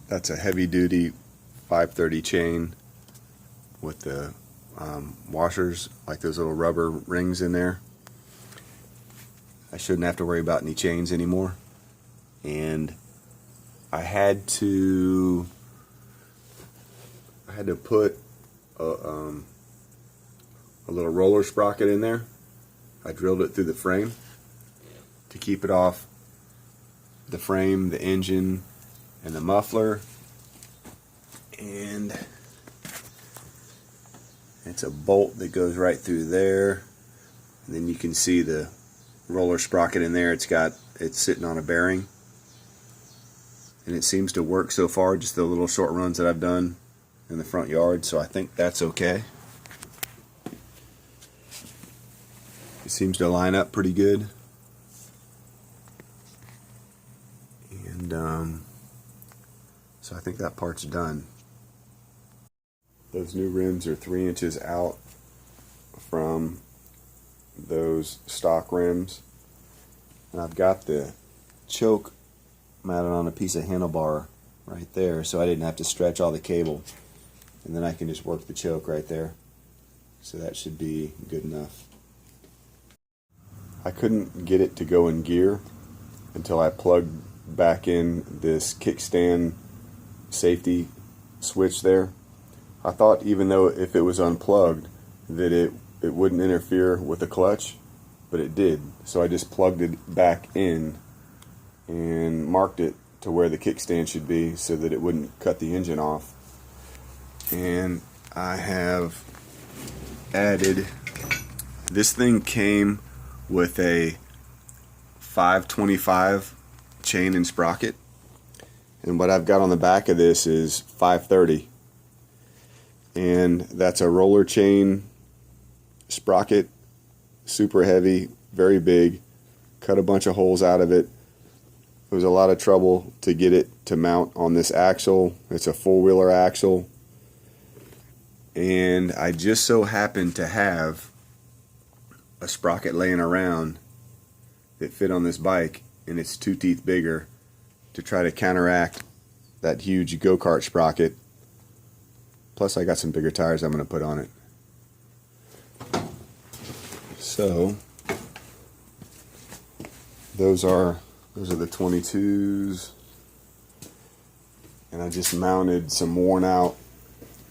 That's a heavy duty 530 chain with the washers, like those little rubber rings in there. I shouldn't have to worry about any chains anymore. And I had to put a little roller sprocket in there. I drilled it through the frame to keep it off the frame, the engine, and the muffler. And it's a bolt that goes right through there. And then you can see the roller sprocket in there. It's sitting on a bearing. And it seems to work so far, just the little short runs that I've done in the front yard, so I think that's okay. It seems to line up pretty good. And so I think that part's done. Those new rims are 3 inches out from those stock rims. And I've got the choke mounted on a piece of handlebar right there, so I didn't have to stretch all the cable. And then I can just work the choke right there. So that should be good enough. I couldn't get it to go in gear until I plugged back in this kickstand safety switch there. I thought even though if it was unplugged that it wouldn't interfere with the clutch, but it did. So I just plugged it back in and marked it to where the kickstand should be so that it wouldn't cut the engine off. And I have added, this thing came with a 525 chain and sprocket, and what I've got on the back of this is 530, and that's a roller chain sprocket, super heavy, very big. Cut a bunch of holes out of it. It was a lot of trouble to get it to mount on this axle. It's a four-wheeler axle, and I just so happened to have a sprocket laying around that fit on this bike, and it's 2 teeth bigger, to try to counteract that huge go-kart sprocket. Plus I got some bigger tires I'm going to put on it. So those are the 22s, and I just mounted some worn out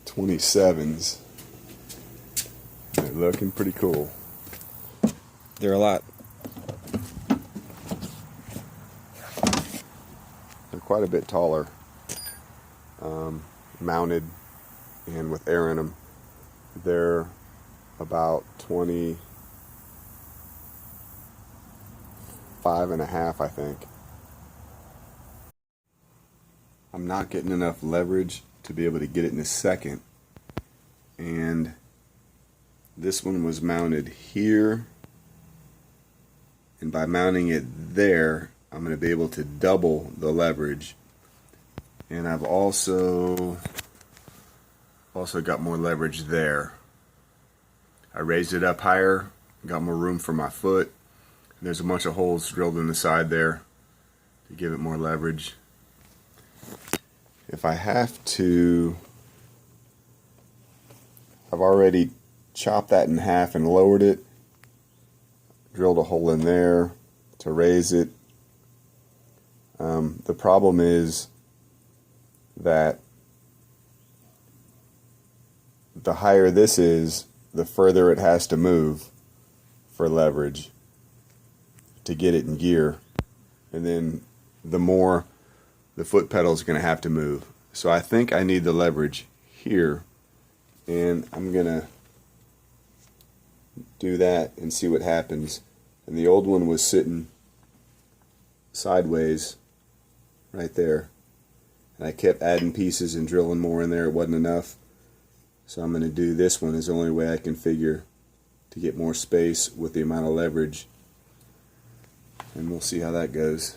27s. They're looking pretty cool. They're quite a bit taller, mounted and with air in them. They're about 25.5, I think. I'm not getting enough leverage to be able to get it in a second, and this one was mounted here, and by mounting it there I'm going to be able to double the leverage. And I've also got more leverage there. I raised it up higher, got more room for my foot. There's a bunch of holes drilled in the side there to give it more leverage. If I have to, I've already chopped that in half and lowered it, drilled a hole in there to raise it. The problem is that the higher this is, the further it has to move for leverage to get it in gear, and then the more the foot pedal is going to have to move. So I think I need the leverage here, and I'm going to do that and see what happens. And the old one was sitting sideways right there, and I kept adding pieces and drilling more in there. It wasn't enough, so I'm going to do this one as the only way I can figure to get more space with the amount of leverage, and we'll see how that goes.